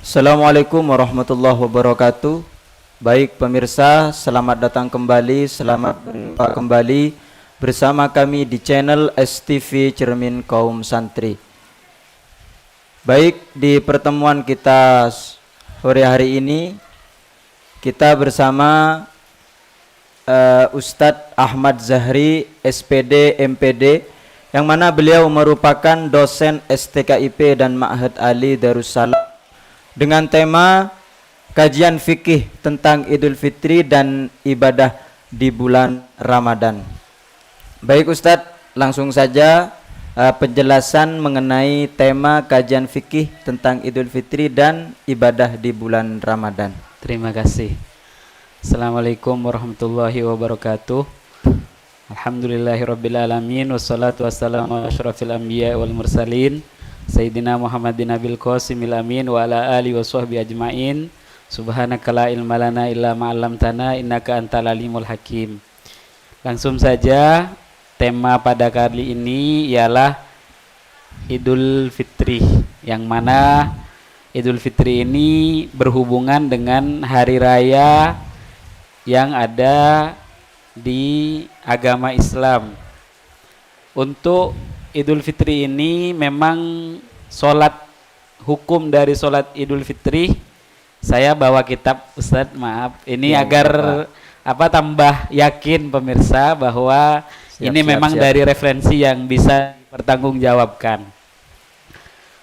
Assalamualaikum warahmatullahi wabarakatuh. Baik pemirsa, selamat datang kembali, selamat berjumpa kembali bersama kami di channel STV Cermin Kaum Santri. Baik, di pertemuan kita sore hari ini kita bersama Ustadz Ahmad Zahri, SPD, MPD, yang mana beliau merupakan dosen STKIP dan Ma'had Ali Darussalam dengan tema kajian fikih tentang Idul Fitri dan ibadah di bulan Ramadan. Baik Ustadz, langsung saja penjelasan mengenai tema kajian fikih tentang Idul Fitri dan ibadah di bulan Ramadan. Terima kasih. Assalamualaikum warahmatullahi wabarakatuh. Alhamdulillahirabbil alamin wassalatu wassalamu ala asyrafil anbiya wal mursalin Sayyidina Muhammadin Nabil Qasimil Amin wa ala alihi wa sahbihi ajma'in. Subhanaka la ilma lana illa ma 'allamtana innaka antal alimul hakim. Langsung saja, tema pada kali ini ialah Idul Fitri, yang mana Idul Fitri ini berhubungan dengan hari raya yang ada di agama Islam. Untuk Idul Fitri ini memang hukum dari sholat Idul Fitri, saya bawa kitab Ustadz, maaf ini ya, agar tambah yakin pemirsa bahwa ini memang dari referensi yang bisa dipertanggungjawabkan.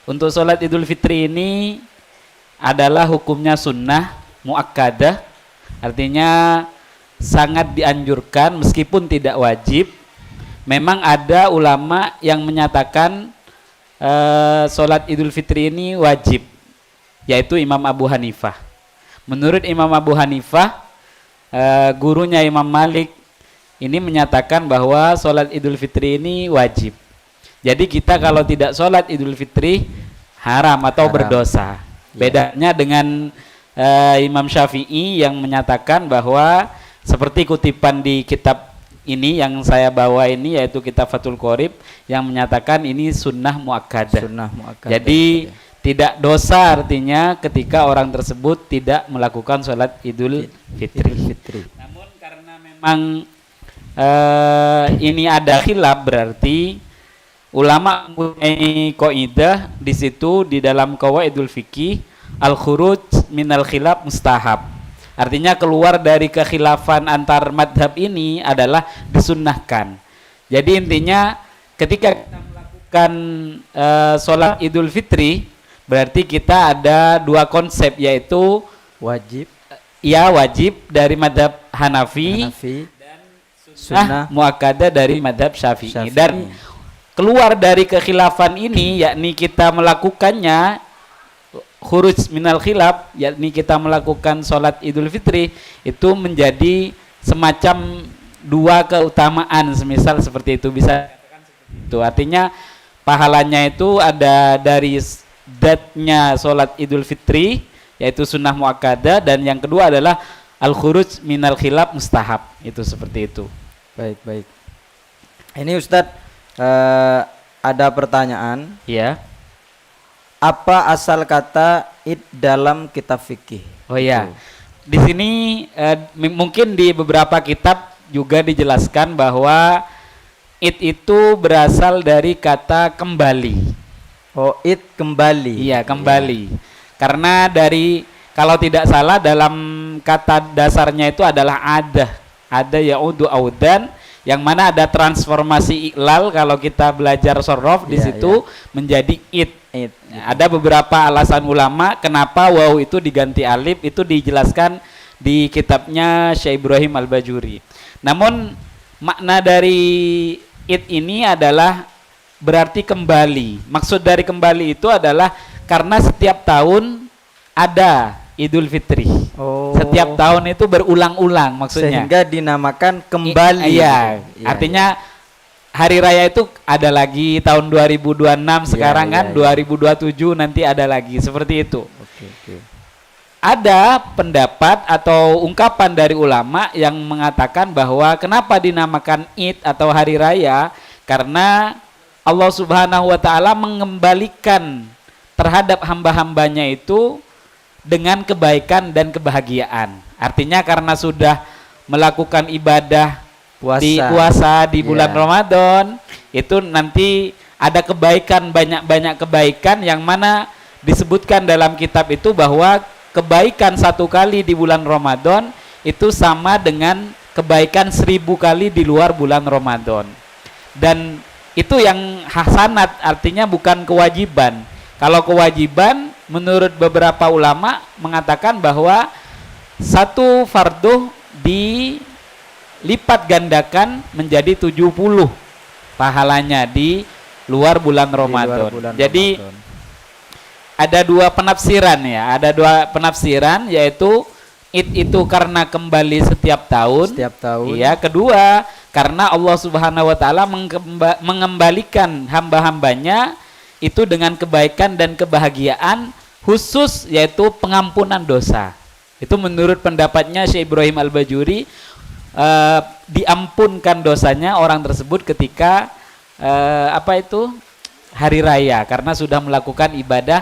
Untuk sholat Idul Fitri ini adalah hukumnya sunnah muakkadah, artinya sangat dianjurkan meskipun tidak wajib. Memang ada ulama yang menyatakan sholat Idul Fitri ini wajib, yaitu Imam Abu Hanifah. Menurut Imam Abu Hanifah, gurunya Imam Malik ini menyatakan bahwa sholat Idul Fitri ini wajib. Jadi kita kalau tidak sholat Idul Fitri haram atau berdosa. Bedanya dengan Imam Syafi'i yang menyatakan bahwa seperti kutipan di kitab ini yang saya bawa ini, yaitu kitab Fathul Qorib, yang menyatakan ini sunnah muakkadah. Jadi tidak dosa artinya ketika orang tersebut tidak melakukan sholat Idul Fitri. Namun karena memang ini ada khilaf, berarti ulama mempunyai kaidah di situ di dalam qawaidul fikih, al-khuruj minal khilaf mustahab. Artinya keluar dari kekhilafan antar madhab ini adalah disunnahkan. Jadi intinya ketika kita melakukan sholat Idul Fitri, berarti kita ada dua konsep, yaitu wajib dari madhab Hanafi dan sunnah muakkadah dari madhab Syafi'i. Dan keluar dari kekhilafan ini, yakni kita melakukannya khuruj minal khilaf, yakni kita melakukan sholat Idul Fitri, itu menjadi semacam dua keutamaan, semisal seperti itu, bisa itu artinya pahalanya itu ada dari zatnya sholat Idul Fitri, yaitu sunnah muakkadah, dan yang kedua adalah al-khuruj minal khilaf mustahab, itu seperti itu. Baik. Ini Ustadz, ada pertanyaan. Ya. Apa asal kata id dalam kitab fikih? Oh ya, di sini mungkin di beberapa kitab juga dijelaskan bahwa id itu berasal dari kata kembali. Oh, id kembali. Iya, kembali. Ya. Karena kalau tidak salah dalam kata dasarnya itu adalah ada yaudu audan, yang mana ada transformasi iklal kalau kita belajar sorof di situ menjadi id. Ada beberapa alasan ulama kenapa waw itu diganti alif, itu dijelaskan di kitabnya Syekh Ibrahim Al-Bajuri. Namun makna dari id ini adalah berarti kembali. Maksud dari kembali itu adalah karena setiap tahun ada Idul Fitri. Setiap tahun itu berulang-ulang maksudnya. Sehingga dinamakan kembali. Iya. Artinya hari raya itu ada lagi tahun 2026 sekarang kan 2027 nanti ada lagi, seperti itu. Oke. Ada pendapat atau ungkapan dari ulama yang mengatakan bahwa kenapa dinamakan Id atau hari raya, karena Allah Subhanahu wa taala mengembalikan terhadap hamba-hambanya itu dengan kebaikan dan kebahagiaan. Artinya karena sudah melakukan ibadah puasa di bulan Ramadan, itu nanti ada kebaikan, banyak kebaikan yang mana disebutkan dalam kitab itu bahwa kebaikan 1 kali di bulan Ramadan itu sama dengan kebaikan 1000 kali di luar bulan Ramadan. Dan itu yang hasanat, artinya bukan kewajiban. Kalau kewajiban menurut beberapa ulama mengatakan bahwa satu fardu dilipat gandakan menjadi 70 pahalanya di luar bulan Ramadan. Jadi ada dua penafsiran ya, yaitu itu karena kembali setiap tahun. Iya, kedua karena Allah Subhanahu wa taala mengembalikan hamba-hambanya itu dengan kebaikan dan kebahagiaan khusus, yaitu pengampunan dosa. Itu menurut pendapatnya Syekh Ibrahim Al-Bajuri, diampunkan dosanya orang tersebut ketika hari raya karena sudah melakukan ibadah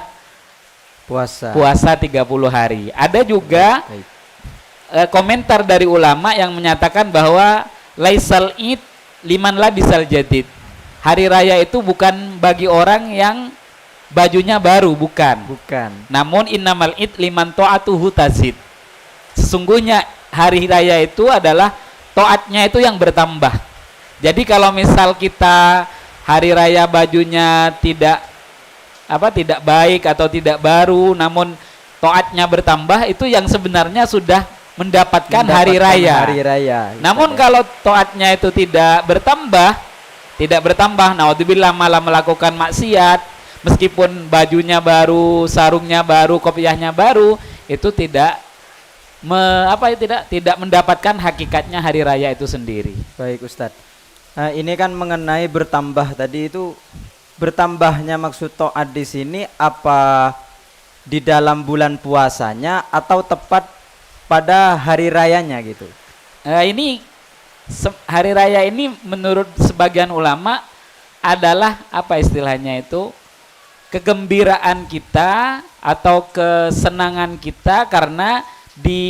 puasa 30 hari. Ada juga komentar dari ulama yang menyatakan bahwa laisal id liman labisal jadid. Hari raya itu bukan bagi orang yang bajunya baru, bukan. Namun innamal id liman ta'atuhu tazid. Sesungguhnya hari raya itu adalah taatnya itu yang bertambah. Jadi kalau misal kita hari raya bajunya tidak baik atau tidak baru, namun taatnya bertambah, itu yang sebenarnya sudah mendapatkan hari raya. Namun kalau taatnya itu tidak bertambah, naudzubillah, malah melakukan maksiat, meskipun bajunya baru, sarungnya baru, kopiahnya baru, itu tidak mendapatkan hakikatnya hari raya itu sendiri. Baik Ustadz. Nah, ini kan mengenai bertambah tadi, itu bertambahnya maksud taat di sini apa di dalam bulan puasanya atau tepat pada hari rayanya gitu? Ini hari raya ini menurut sebagian ulama adalah istilahnya itu kegembiraan kita atau kesenangan kita karena di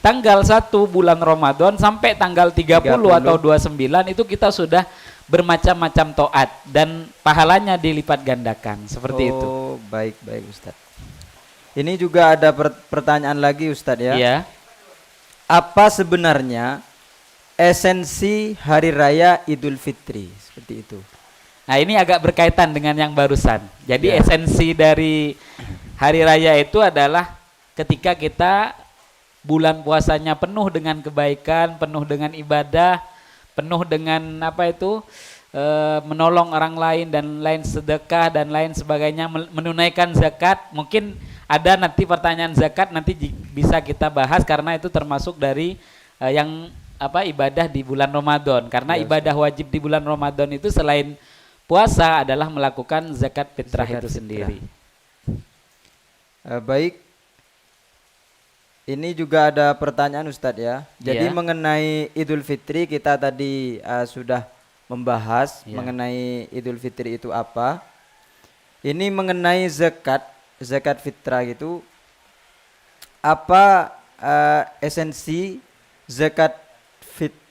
tanggal 1 bulan Ramadan sampai tanggal 30 atau 29 itu kita sudah bermacam-macam taat dan pahalanya dilipat gandakan seperti itu. Baik Ustadz. Ini juga ada pertanyaan lagi Ustadz ya. Iya. Apa sebenarnya esensi hari raya Idul Fitri? Seperti itu. Nah, ini agak berkaitan dengan yang barusan. Jadi esensi dari hari raya itu adalah ketika kita bulan puasanya penuh dengan kebaikan, penuh dengan ibadah, penuh dengan menolong orang lain dan lain, sedekah dan lain sebagainya, menunaikan zakat. Mungkin ada nanti pertanyaan zakat, nanti bisa kita bahas karena itu termasuk dari ibadah di bulan Ramadan. Karena ibadah wajib di bulan Ramadan itu selain puasa adalah melakukan zakat fitrah itu sendiri. Baik. Ini juga ada pertanyaan Ustadz ya. Jadi mengenai Idul Fitri kita tadi sudah membahas mengenai Idul Fitri itu apa. Ini mengenai zakat fitrah itu apa esensi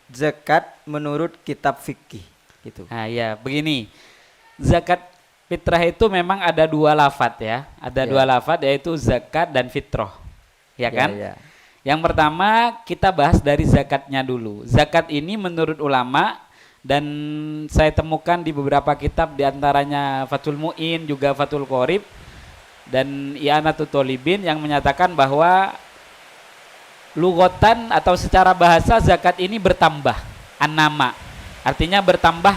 zakat menurut kitab fikih gitu. Nah ya begini, zakat fitrah itu memang ada dua lafadz ya. Ada dua lafadz, yaitu zakat dan fitrah. Ya kan? Yang pertama kita bahas dari zakatnya dulu. Zakat ini menurut ulama, dan saya temukan di beberapa kitab, diantaranya Fathul Mu'in, juga Fathul Qorib dan I'anatul Thalibin, yang menyatakan bahwa lugotan atau secara bahasa zakat ini bertambah, an-nama, artinya bertambah,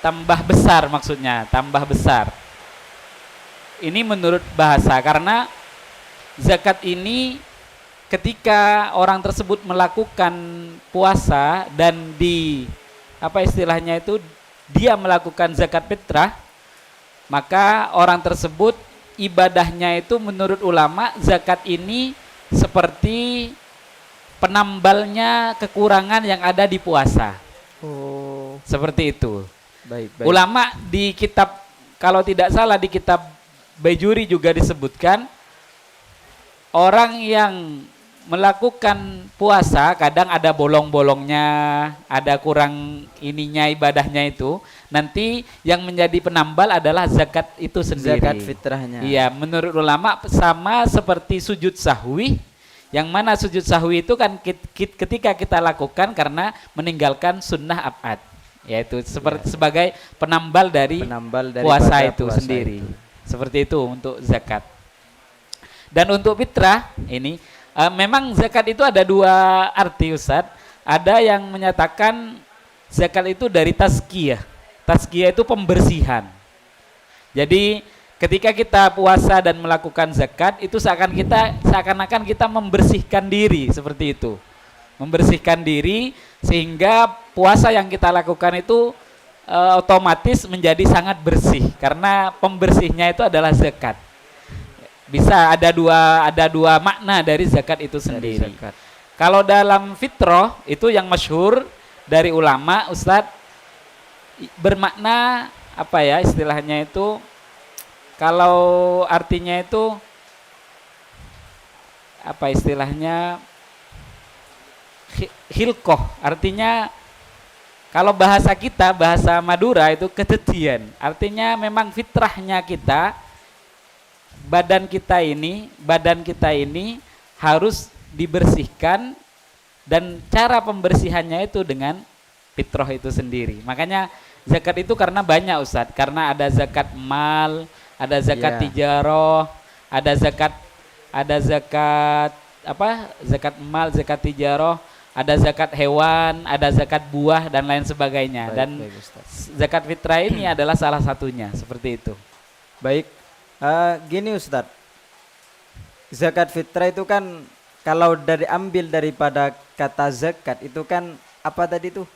tambah besar, maksudnya tambah besar. Ini menurut bahasa, karena zakat ini ketika orang tersebut melakukan puasa dan istilahnya itu dia melakukan zakat fitrah, maka orang tersebut ibadahnya itu menurut ulama zakat ini seperti penambalnya kekurangan yang ada di puasa. Seperti itu. Baik. Ulama di kitab, kalau tidak salah di kitab Bajuri juga disebutkan orang yang melakukan puasa kadang ada bolong-bolongnya, ada kurang ininya ibadahnya itu. Nanti yang menjadi penambal adalah zakat itu sendiri. Zakat fitrahnya. Iya, menurut ulama sama seperti sujud sahwi, yang mana sujud sahwi itu kan ketika kita lakukan karena meninggalkan sunnah abad, yaitu sebagai penambal dari puasa itu sendiri. Seperti itu untuk zakat. Dan untuk fitrah ini memang zakat itu ada dua arti, Ustadz. Ada yang menyatakan zakat itu dari tazkiyah. Tazkiyah itu pembersihan. Jadi ketika kita puasa dan melakukan zakat itu seakan-akan kita membersihkan diri, seperti itu. Membersihkan diri sehingga puasa yang kita lakukan itu otomatis menjadi sangat bersih karena pembersihnya itu adalah zakat. Bisa ada dua makna dari zakat itu sendiri. Zakat. Kalau dalam fitrah itu yang masyhur dari ulama, Ustadz, bermakna apa ya istilahnya itu? Kalau artinya itu apa istilahnya? Hilkoh, artinya kalau bahasa kita, bahasa Madura itu ketetian. Artinya memang fitrahnya kita, badan kita ini harus dibersihkan, dan cara pembersihannya itu dengan fitrah itu sendiri. Makanya zakat itu karena banyak, Ustadz, karena ada zakat mal, ada zakat tijaroh, ada zakat zakat mal, zakat tijaroh, ada zakat hewan, ada zakat buah dan lain sebagainya. Dan zakat fitrah ini adalah salah satunya, seperti itu. Baik. Gini Ustadz, zakat fitrah itu kan kalau ambil daripada kata zakat itu kan apa tadi tuh?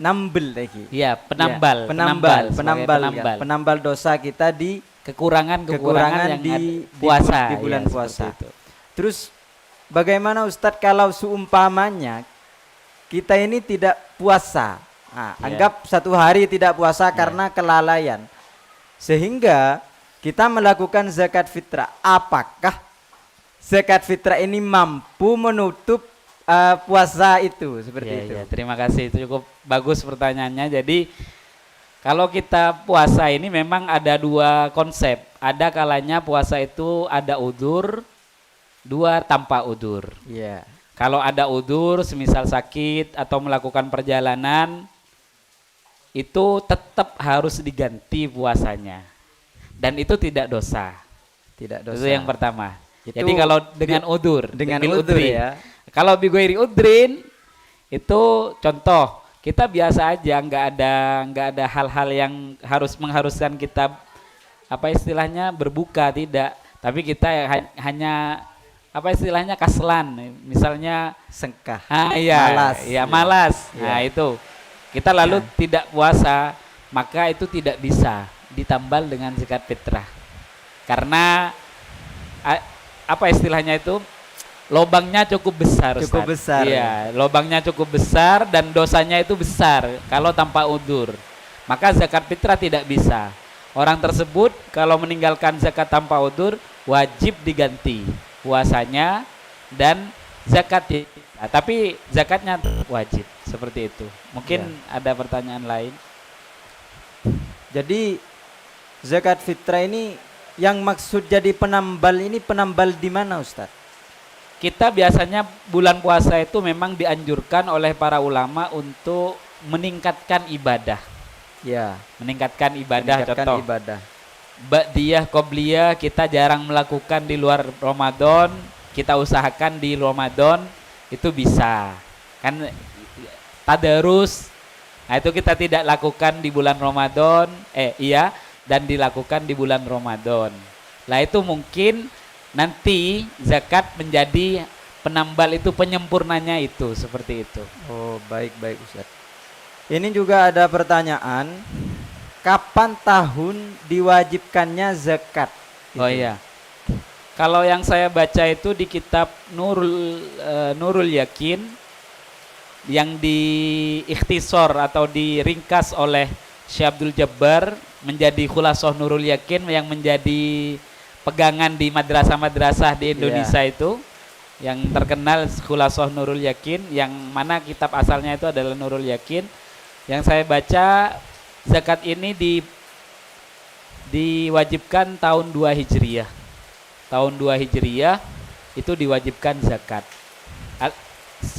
Nambel lagi. Iya, penambal. Penambal dosa kita di kekurangan yang di puasa, di bulan puasa. Itu. Terus bagaimana Ustadz kalau seumpamanya kita ini tidak puasa? Anggap satu hari tidak puasa karena kelalaian. Sehingga kita melakukan zakat fitrah. Apakah zakat fitrah ini mampu menutup puasa itu? Seperti itu. Terima kasih, itu cukup bagus pertanyaannya. Jadi kalau kita puasa ini memang ada dua konsep. Ada kalanya puasa itu ada udzur, dua tanpa udzur. Kalau ada udzur, semisal sakit atau melakukan perjalanan, itu tetap harus diganti puasanya, dan itu tidak dosa. Itu yang pertama. Jadi kalau dengan udzur, ya. Kalau bighairi udrin itu contoh, kita biasa aja, nggak ada hal-hal yang mengharuskan kita apa istilahnya berbuka, tidak. Tapi kita hanya apa istilahnya kaslan, misalnya sengkah, malas. Nah itu kita lalu tidak puasa, maka itu tidak bisa ditambal dengan zakat fitrah. Karena apa istilahnya itu? Lobangnya cukup besar, Ustaz. Cukup besar. Iya, lobangnya cukup besar dan dosanya itu besar kalau tanpa udzur. Maka zakat fitrah tidak bisa. Orang tersebut kalau meninggalkan zakat tanpa udzur wajib diganti puasanya dan zakat. Tapi zakatnya wajib, seperti itu. Mungkin ada pertanyaan lain. Jadi zakat fitrah ini yang maksud jadi penambal ini, penambal di mana Ustaz? Kita biasanya bulan puasa itu memang dianjurkan oleh para ulama untuk meningkatkan ibadah. Meningkatkan ibadah. Contoh, ba'diyah, qobliyah kita jarang melakukan di luar Ramadan, kita usahakan di Ramadan itu bisa. Kan tadarus, nah itu kita tidak lakukan di bulan Ramadan, dan dilakukan di bulan Ramadan. Lah itu mungkin nanti zakat menjadi penambal, itu penyempurnanya itu, seperti itu. Oh, baik Ustaz. Ini juga ada pertanyaan, kapan tahun diwajibkannya zakat? Oh iya. Kalau yang saya baca itu di kitab Nurul Yakin yang diikhtisor atau diringkas oleh Syekh Abdul Jabbar menjadi Khulasah Nurul Yakin yang menjadi pegangan di madrasah-madrasah di Indonesia itu yang terkenal Khulasoh Nurul Yakin, yang mana kitab asalnya itu adalah Nurul Yakin. Yang saya baca, zakat ini diwajibkan tahun 2 Hijriyah. Tahun 2 Hijriyah itu diwajibkan zakat.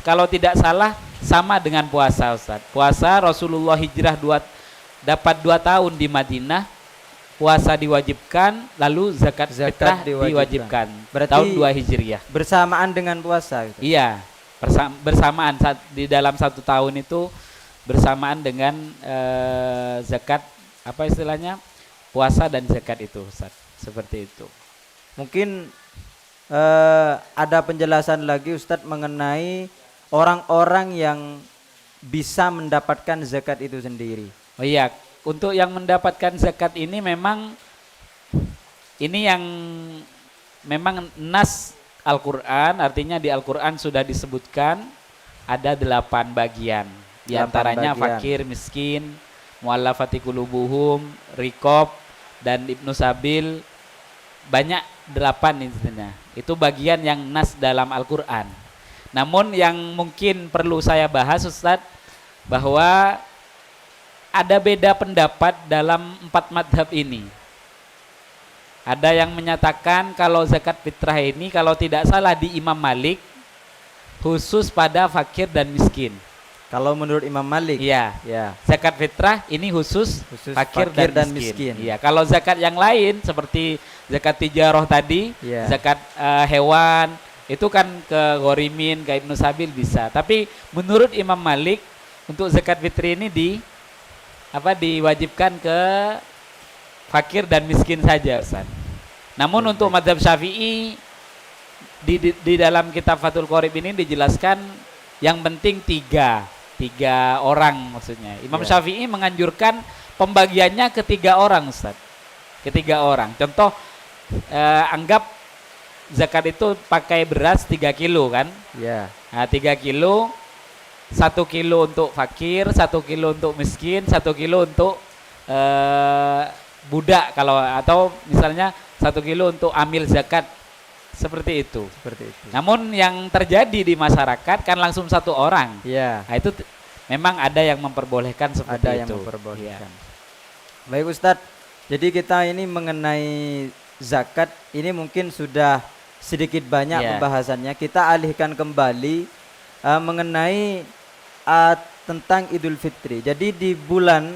Kalau tidak salah sama dengan puasa, Ustaz. Puasa Rasulullah hijrah dapat 2 tahun di Madinah, puasa diwajibkan, lalu zakat fitrah diwajibkan. Berarti tahun 2 Hijriyah. Bersamaan dengan puasa gitu. Iya, bersamaan di dalam 1 tahun itu bersamaan dengan zakat, apa istilahnya? Puasa dan zakat itu, Ustaz. Seperti itu. Mungkin ada penjelasan lagi Ustadz mengenai orang-orang yang bisa mendapatkan zakat itu sendiri. Oh iya, untuk yang mendapatkan zakat ini memang nas Al-Quran, artinya di Al-Quran sudah disebutkan ada 8 bagian. Di antaranya fakir, miskin, mu'allafati qulubuhum, riqab, dan Ibnu Sabil. Banyak 8 intinya. Itu bagian yang nas dalam Al-Quran. Namun yang mungkin perlu saya bahas, Ustadz, bahwa ada beda pendapat dalam 4 madhab ini. Ada yang menyatakan kalau zakat fitrah ini, kalau tidak salah di Imam Malik, khusus pada fakir dan miskin. Kalau menurut Imam Malik, ya. Zakat fitrah ini khusus fakir dan miskin. Iya. Kalau zakat yang lain seperti zakat tijarah tadi, zakat hewan, itu kan ke ghorimin, ke Ibnu Sabil bisa. Tapi menurut Imam Malik untuk zakat fitri ini diwajibkan ke fakir dan miskin saja, Ustaz. Namun untuk mazhab Syafi'i di dalam kitab Fathul Qorib ini dijelaskan yang penting tiga orang maksudnya. Imam Syafi'i menganjurkan pembagiannya ke 3 orang, Ustaz. Ke 3 orang. Contoh anggap zakat itu pakai beras 3 kilo kan? Iya. Nah, 3 kilo, 1 kilo untuk fakir, 1 kilo untuk miskin, 1 kilo untuk budak atau misalnya 1 kilo untuk amil zakat. Seperti itu. Namun yang terjadi di masyarakat kan langsung 1 orang. Iya. Nah, itu memang ada yang memperbolehkan seperti itu. Baik Ustadz. Jadi kita ini mengenai zakat ini mungkin sudah sedikit banyak pembahasannya. Kita alihkan kembali mengenai tentang Idul Fitri. Jadi di bulan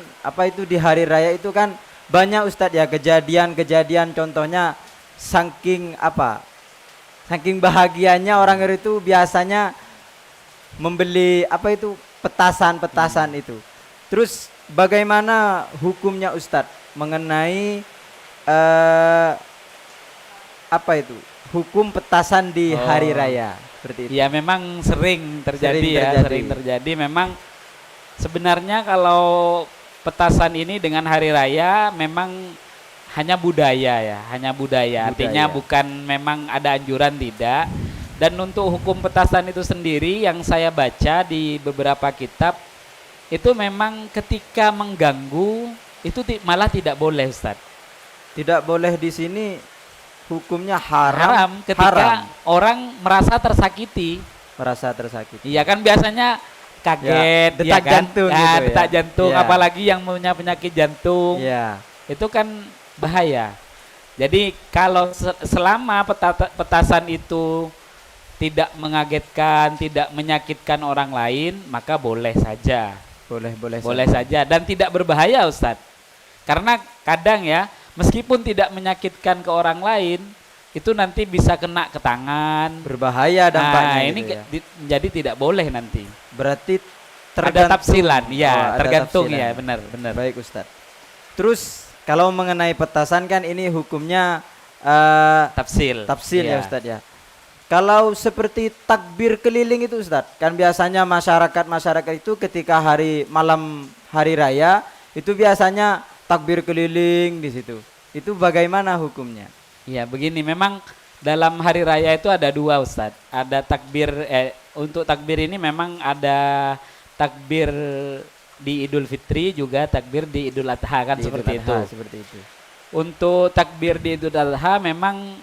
di hari raya itu kan banyak Ustadz ya kejadian-kejadian, contohnya saking bahagianya orang itu biasanya membeli petasan itu. Terus bagaimana hukumnya Ustadz mengenai hukum petasan di hari raya seperti itu? Ya memang sering terjadi. Memang sebenarnya kalau petasan ini dengan hari raya memang hanya budaya. Artinya bukan memang ada anjuran, tidak. Dan untuk hukum petasan itu sendiri yang saya baca di beberapa kitab itu memang ketika mengganggu itu malah tidak boleh, Ustaz. Tidak boleh di sini hukumnya haram ketika orang merasa tersakiti. Iya kan biasanya kaget, detak jantung detak jantung, apalagi yang punya penyakit jantung. Itu kan bahaya. Jadi kalau selama petasan itu tidak mengagetkan, tidak menyakitkan orang lain, maka boleh saja. Boleh saja dan tidak berbahaya, Ustadz. Karena kadang meskipun tidak menyakitkan ke orang lain, itu nanti bisa kena ke tangan. Berbahaya dampaknya. Ini jadi tidak boleh nanti. Berarti ada tafsilan, tergantung tafsilan. Benar. Baik Ustadz. Terus kalau mengenai petasan kan ini hukumnya tafsil ya Ustadz ya. Kalau seperti takbir keliling itu Ustadz, kan biasanya masyarakat itu ketika malam hari raya itu biasanya takbir keliling di situ. Itu bagaimana hukumnya? Ya begini, memang dalam hari raya itu ada 2 Ustadz. Ada takbir untuk takbir ini memang ada takbir di Idul Fitri juga takbir di Idul Adha kan, seperti itu. Untuk takbir di Idul Adha memang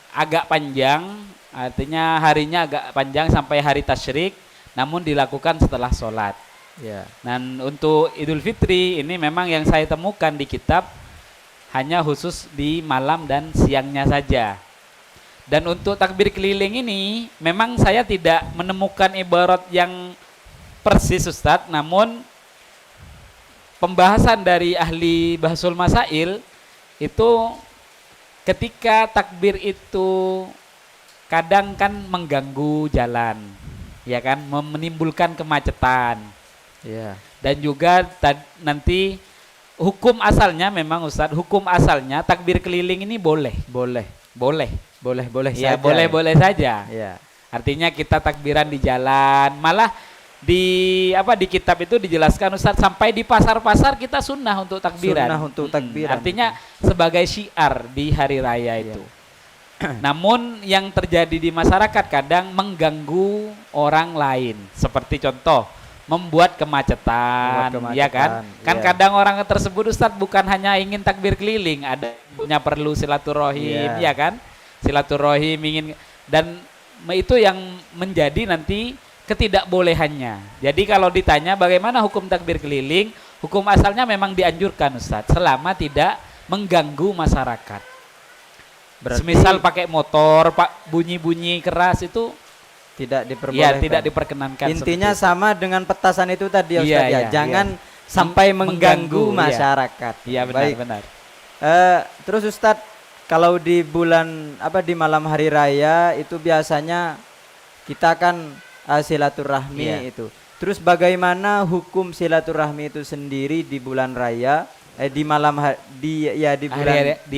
agak panjang, artinya harinya agak panjang sampai hari tasyrik, namun dilakukan setelah sholat. Ya. Dan untuk Idul Fitri ini memang yang saya temukan di kitab hanya khusus di malam dan siangnya saja. Dan untuk takbir keliling ini memang saya tidak menemukan ibarat yang persis Ustadz, namun pembahasan dari ahli Bahasul Masail itu ketika takbir itu kadang kan mengganggu jalan, ya kan, menimbulkan kemacetan. Ya. Dan juga nanti hukum asalnya memang Ustadz, hukum asalnya takbir keliling ini boleh Saja. boleh saja. Ya. Artinya kita takbiran di jalan, malah di kitab itu dijelaskan Ustadz sampai di pasar-pasar kita sunnah untuk takbiran. Sunnah untuk takbiran. Artinya sebagai syiar di hari raya itu. Namun yang terjadi di masyarakat kadang mengganggu orang lain. Seperti contoh membuat kemacetan, ya kan? Kan kadang orang tersebut Ustadz bukan hanya ingin takbir keliling, ada punya perlu silaturahim, ya kan? Silaturahim ingin, dan itu yang menjadi nanti ketidakbolehannya. Jadi kalau ditanya bagaimana hukum takbir keliling, hukum asalnya memang dianjurkan Ustadz, selama tidak mengganggu masyarakat. Berarti semisal pakai motor, bunyi-bunyi keras itu tidak diperbolehkan. Ya, tidak diperkenankan. Intinya sama dengan petasan itu tadi Ustadz, ya. Jangan sampai mengganggu masyarakat. Iya, benar. Terus Ustadz, kalau di bulan di malam hari raya itu biasanya kita kan silaturahmi itu. Terus bagaimana hukum silaturahmi itu sendiri di bulan raya, di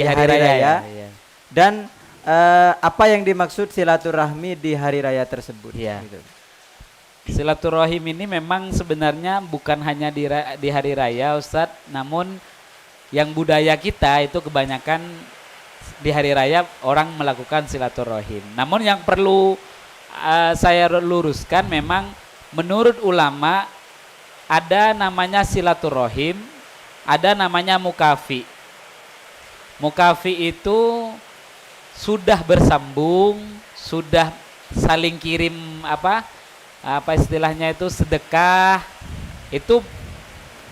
hari raya. Dan apa yang dimaksud silaturahmi di hari raya tersebut? Gitu. Silaturahim ini memang sebenarnya bukan hanya di hari raya Ustadz, namun yang budaya kita itu kebanyakan di hari raya orang melakukan silaturahim. Namun yang perlu saya luruskan, memang menurut ulama ada namanya silaturahim, ada namanya mukafi. Mukafi itu sudah bersambung, sudah saling kirim apa istilahnya itu sedekah, itu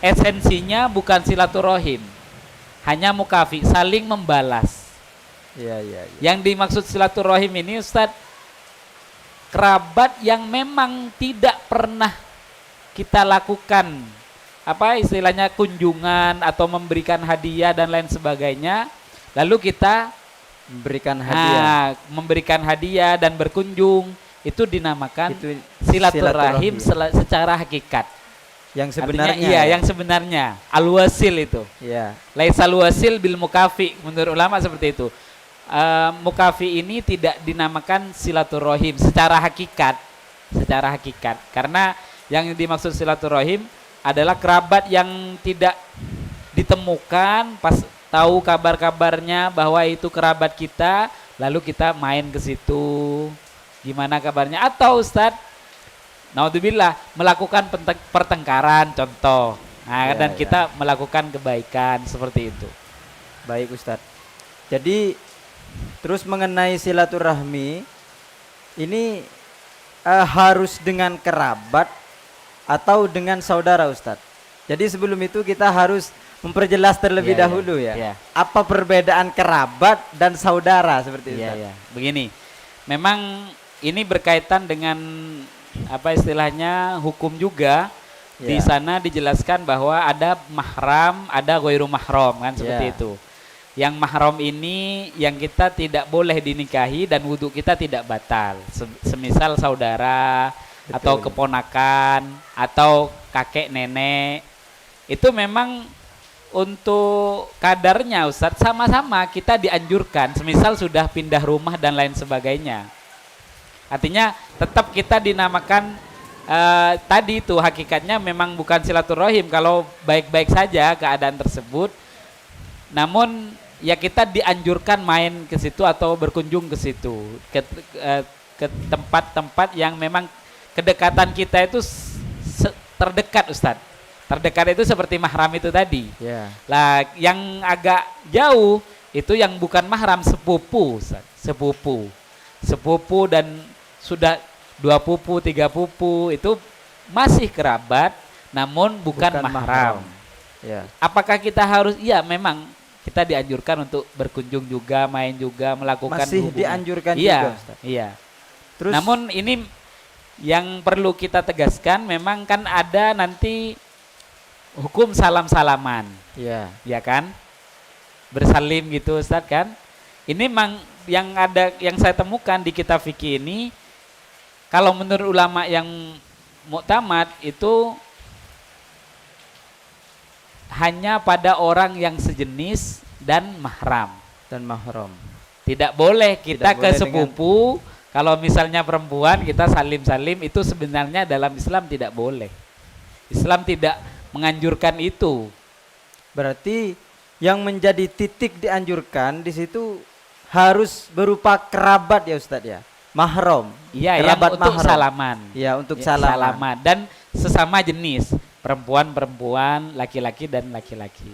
esensinya bukan silaturahim, hanya mukafi, saling membalas. Yang dimaksud silaturahim ini Ustadz, kerabat yang memang tidak pernah kita lakukan istilahnya kunjungan atau memberikan hadiah dan lain sebagainya, lalu kita memberikan hadiah dan berkunjung, itu dinamakan itu silaturahim secara hakikat. Yang sebenarnya yang sebenarnya al-wasil itu. Laisal wasil bil mukafi, menurut ulama seperti itu. Mukafi ini tidak dinamakan silaturahim secara hakikat, karena yang dimaksud silaturahim adalah kerabat yang tidak ditemukan, pas tahu kabar-kabarnya bahwa itu kerabat kita, lalu kita main ke situ, gimana kabarnya, atau Ustadz, naudzubillah, melakukan pertengkaran contoh, dan kita melakukan kebaikan seperti itu. Baik Ustadz, jadi terus mengenai silaturahmi ini harus dengan kerabat atau dengan saudara Ustadz. Jadi sebelum itu kita harus memperjelas terlebih dahulu ya. Apa perbedaan kerabat dan saudara seperti itu? Begini, memang ini berkaitan dengan istilahnya hukum juga. Di sana dijelaskan bahwa ada mahram, ada ghairu mahram, kan seperti itu. Yang mahram ini yang kita tidak boleh dinikahi dan wudhu kita tidak batal. Semisal saudara, atau keponakan, atau kakek nenek. Itu memang untuk kadarnya Ustadz sama-sama kita dianjurkan. Semisal sudah pindah rumah dan lain sebagainya. Artinya tetap kita dinamakan tadi itu hakikatnya memang bukan silaturahim kalau baik-baik saja keadaan tersebut. Namun ya kita dianjurkan main ke situ atau berkunjung ke situ, ke tempat-tempat yang memang kedekatan kita itu terdekat Ustadz. Terdekat itu seperti mahram itu tadi. Ya. Lah yang agak jauh itu yang bukan mahram, sepupu, Ustaz. Sepupu dan sudah 2 pupu, 3 pupu itu masih kerabat namun bukan mahram. Ya. Apakah kita harus? Iya, memang kita dianjurkan untuk berkunjung juga, main juga, melakukan Masih hubungan. dianjurkan Iya, juga, Ustaz. iya. Terus Namun ini yang perlu kita tegaskan, memang kan ada nanti hukum salam-salaman, ya. ya kan? Bersalim gitu, Ustaz kan? Ini memang yang ada, yang saya temukan di kitab fikih ini, kalau menurut ulama yang muktamad itu hanya pada orang yang sejenis dan mahram. Dan mahram. Tidak boleh kita Tidak ke boleh sepupu, kalau misalnya perempuan kita salim-salim, itu sebenarnya dalam Islam tidak boleh. Islam tidak menganjurkan itu. Berarti yang menjadi titik dianjurkan di situ harus berupa kerabat ya Ustadz ya. Mahram. Iya, yang Kerabat untuk mahram. salaman. Ya, untuk Ya, salaman. dan sesama jenis, perempuan-perempuan, laki-laki dan laki-laki.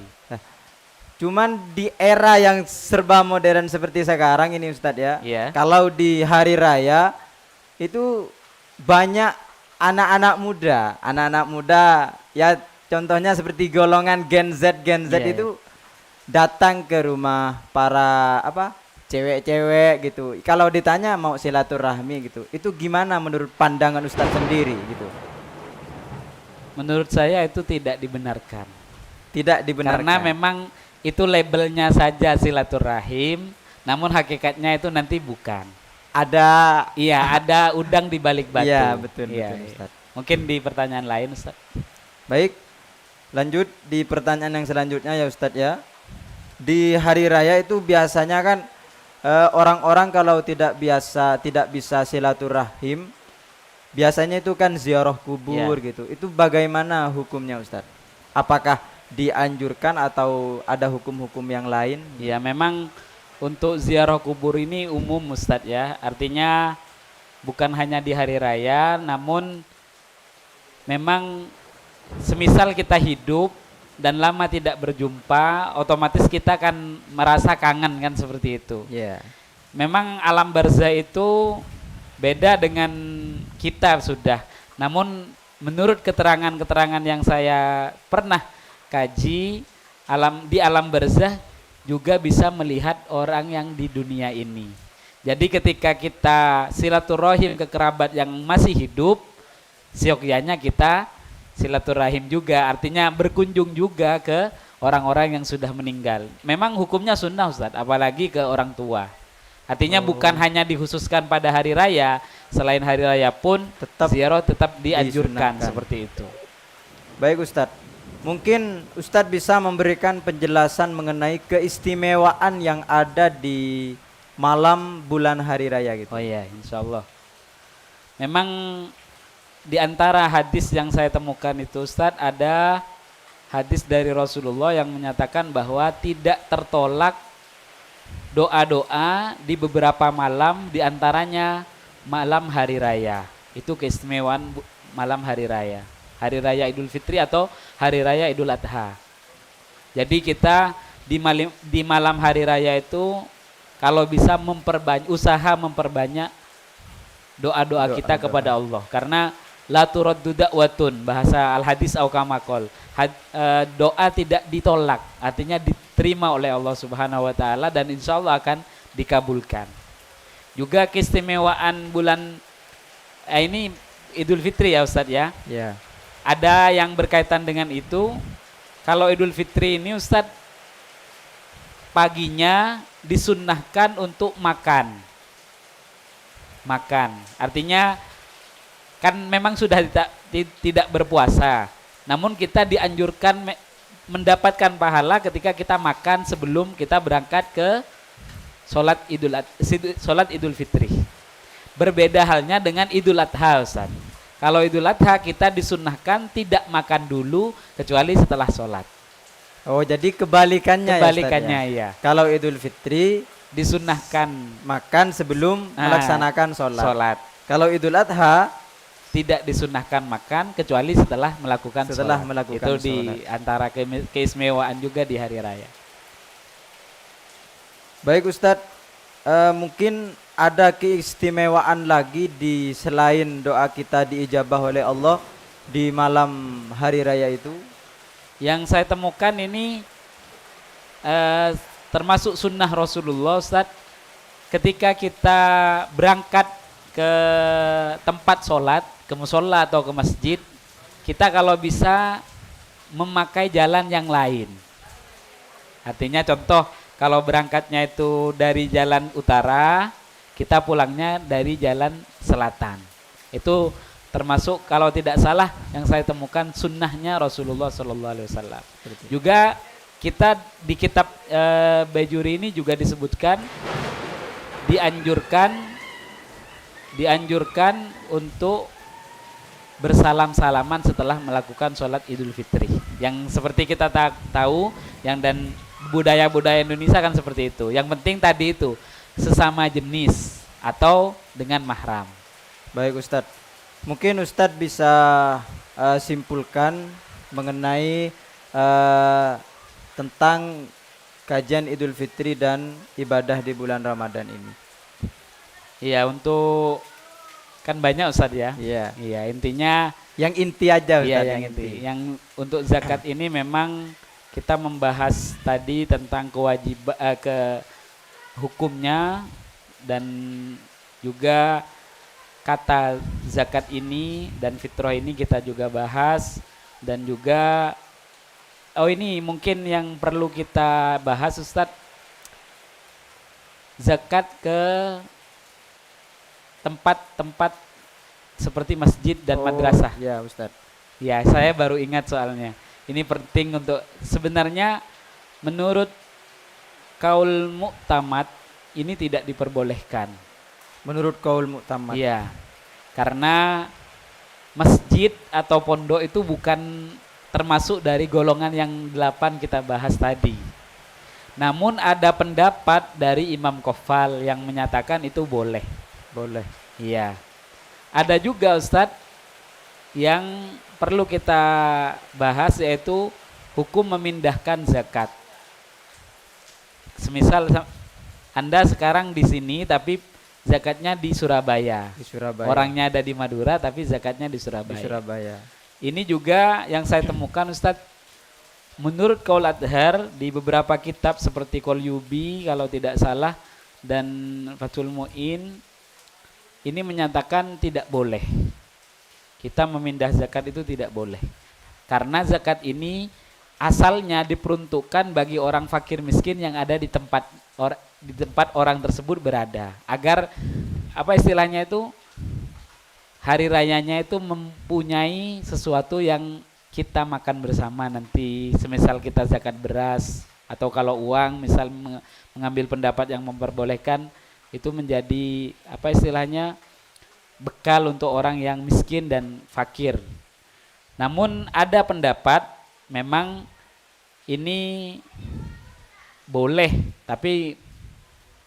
Cuman di era yang serba modern seperti sekarang ini Ustadz ya. Iya. Kalau di hari raya itu banyak anak-anak muda ya, contohnya seperti golongan Gen Z Iya. itu datang ke rumah para cewek-cewek gitu. Kalau ditanya mau silaturahmi gitu, itu gimana menurut pandangan Ustadz sendiri gitu? Menurut saya itu tidak dibenarkan. Tidak dibenarkan. Karena memang itu labelnya saja silaturahim, namun hakikatnya itu nanti bukan. ada Iya, ada udang di balik batu. Iya, betul, Iya, betul, iya. Ustaz. Mungkin di pertanyaan lain, Ustaz. Baik, lanjut di pertanyaan yang selanjutnya ya Ustadz ya. Di hari raya itu biasanya kan orang-orang kalau tidak bisa silaturahim, biasanya itu kan ziarah kubur gitu. Itu bagaimana hukumnya Ustadz? Apakah dianjurkan atau ada hukum-hukum yang lain? Ya, memang untuk ziarah kubur ini umum, Ustadz ya. Artinya bukan hanya di hari raya, namun memang semisal kita hidup dan lama tidak berjumpa, otomatis kita akan merasa kangen kan, seperti itu. Ya. Memang alam barzah itu beda dengan kita sudah. Namun menurut keterangan-keterangan yang saya pernah kaji, di alam barzah juga bisa melihat orang yang di dunia ini. Jadi ketika kita silaturahim ke kerabat yang masih hidup, siokianya kita silaturahim juga, artinya berkunjung juga ke orang-orang yang sudah meninggal. Memang hukumnya sunnah, Ustadz, apalagi ke orang tua. Artinya bukan hanya dikhususkan pada hari raya, selain hari raya pun Tetap ziarah tetap dianjurkan disunahkan. seperti itu. Baik Ustadz, mungkin Ustadz bisa memberikan penjelasan mengenai keistimewaan yang ada di malam bulan hari raya gitu. Oh iya, insya Allah. Memang di antara hadis yang saya temukan itu, Ustadz, ada hadis dari Rasulullah yang menyatakan bahwa tidak tertolak doa-doa di beberapa malam, di antaranya malam hari raya. Itu keistimewaan malam hari raya. Hari raya Idul Fitri atau hari raya Idul Adha. Jadi kita di malam hari raya itu kalau bisa usaha memperbanyak doa-doa kita kepada Allah, karena la turaddu da'watun, bahasa al-hadis au kama qol. Doa tidak ditolak, artinya diterima oleh Allah Subhanahu wa taala dan insya Allah akan dikabulkan. Juga keistimewaan bulan ini Idul Fitri ya Ustadz ya. Ya. Ada yang berkaitan dengan itu. Kalau Idul Fitri ini Ustadz, paginya disunnahkan untuk makan. Artinya kan memang sudah tidak berpuasa. Namun kita dianjurkan mendapatkan pahala ketika kita makan sebelum kita berangkat ke sholat Idul Fitri. Berbeda halnya dengan Idul Adha, Ustaz. Kalau Idul Adha kita disunnahkan tidak makan dulu kecuali setelah sholat. Oh, jadi kebalikannya Kebalikannya ya Ustadz ya. ya. Kalau Idul Fitri Disunnahkan makan sebelum melaksanakan sholat. sholat. Kalau Idul Adha tidak disunahkan makan kecuali setelah melakukan sholat. Melakukan Itu sholat. di antara keistimewaan juga di hari raya. Baik Ustadz, mungkin ada keistimewaan lagi di selain doa kita diijabah oleh Allah di malam hari raya itu? Yang saya temukan ini termasuk sunnah Rasulullah, Ustadz. Ketika kita berangkat ke tempat sholat, ke musola atau ke masjid, kita kalau bisa memakai jalan yang lain. Artinya contoh, kalau berangkatnya itu dari jalan utara, kita pulangnya dari jalan selatan. Itu termasuk kalau tidak salah yang saya temukan sunnahnya Rasulullah SAW. Juga kita di kitab Bajuri ini juga disebutkan dianjurkan untuk bersalam-salaman setelah melakukan sholat Idul Fitri. Yang seperti kita tahu, yang dan budaya-budaya Indonesia kan seperti itu. Yang penting tadi itu sesama jenis atau dengan mahram. Baik Ustadz, mungkin Ustadz bisa simpulkan mengenai tentang kajian Idul Fitri dan ibadah di bulan Ramadan ini. Iya, untuk kan banyak Ustadz ya. Iya. Iya, intinya yang inti aja Ustadz. Iya, yang inti. Yang untuk zakat ini memang kita membahas tadi tentang kewajiban ke hukumnya dan juga kata zakat ini dan fitrah ini kita juga bahas, dan juga ini mungkin yang perlu kita bahas Ustadz, zakat ke tempat-tempat seperti masjid dan madrasah. Ya Ustadz. Ya, saya baru ingat soalnya. Ini penting untuk, sebenarnya menurut kaul muktamad ini tidak diperbolehkan. Menurut kaul muktamad. Iya. Karena masjid atau pondok itu bukan termasuk dari golongan yang 8 kita bahas tadi. Namun ada pendapat dari Imam Qofal yang menyatakan itu boleh. Boleh. Iya. Ada juga Ustadz yang perlu kita bahas, yaitu hukum memindahkan zakat. Semisal Anda sekarang di sini tapi zakatnya di Surabaya. Di Surabaya. Orangnya ada di Madura tapi zakatnya di Surabaya. Di Surabaya. Ini juga yang saya temukan Ustadz, menurut Qaul Adhar di beberapa kitab seperti Qaul Yubi kalau tidak salah dan Fathul Mu'in, ini menyatakan tidak boleh. Kita memindah zakat itu tidak boleh. Karena zakat ini asalnya diperuntukkan bagi orang fakir miskin yang ada di tempat orang tersebut berada. Agar apa istilahnya itu, hari rayanya itu mempunyai sesuatu yang kita makan bersama nanti. Semisal kita zakat beras, atau kalau uang misal mengambil pendapat yang memperbolehkan, itu menjadi apa istilahnya bekal untuk orang yang miskin dan fakir. Namun ada pendapat memang ini boleh, tapi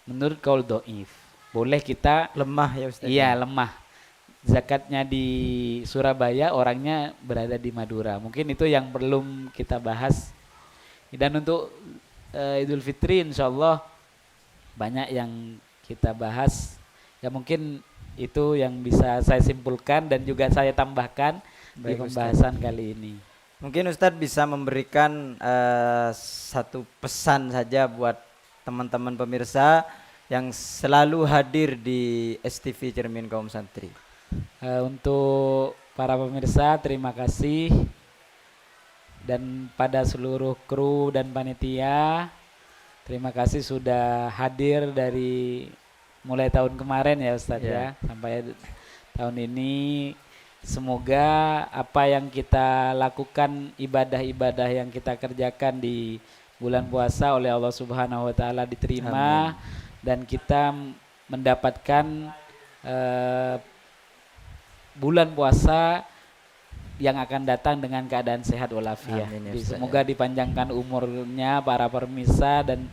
menurut kaul dhaif. Boleh kita lemah ya Ustaz. Iya, lemah. Zakatnya di Surabaya, orangnya berada di Madura. Mungkin itu yang belum kita bahas. Dan untuk Idul Fitri insyaallah banyak yang kita bahas. Ya mungkin itu yang bisa saya simpulkan dan juga saya tambahkan di pembahasan kali ini. Mungkin Ustadz bisa memberikan satu pesan saja buat teman-teman pemirsa yang selalu hadir di STV Cermin Kaum Santri. Untuk para pemirsa, terima kasih, dan pada seluruh kru dan panitia, terima kasih sudah hadir dari mulai tahun kemarin ya Ustadz ya sampai tahun ini. Semoga apa yang kita lakukan, ibadah-ibadah yang kita kerjakan di bulan puasa oleh Allah Subhanahu wa taala diterima. Amin. Dan kita mendapatkan bulan puasa yang akan datang dengan keadaan sehat walafiat. Semoga dipanjangkan umurnya para pemirsa, dan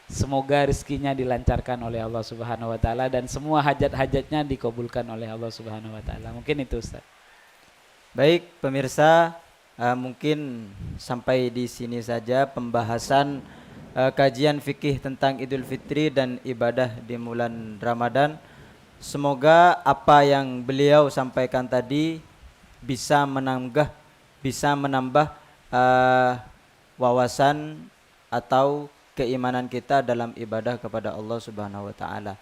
semoga rezekinya dilancarkan oleh Allah Subhanahu wa taala, dan semua hajat-hajatnya dikabulkan oleh Allah Subhanahu wa taala. Mungkin itu Ustaz. Baik pemirsa, mungkin sampai di sini saja pembahasan kajian fikih tentang Idul Fitri dan ibadah di bulan Ramadan. Semoga apa yang beliau sampaikan tadi bisa menambah wawasan atau keimanan kita dalam ibadah kepada Allah Subhanahu wa taala.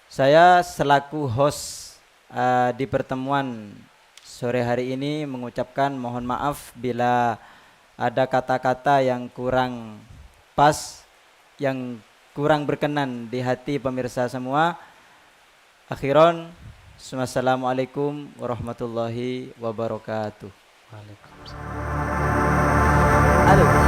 Saya selaku host di pertemuan sore hari ini mengucapkan mohon maaf bila ada kata-kata yang kurang pas, yang kurang berkenan di hati pemirsa semua. Akhiron, assalamualaikum warahmatullahi wabarakatuh. Waalaikumsalam. Aduh.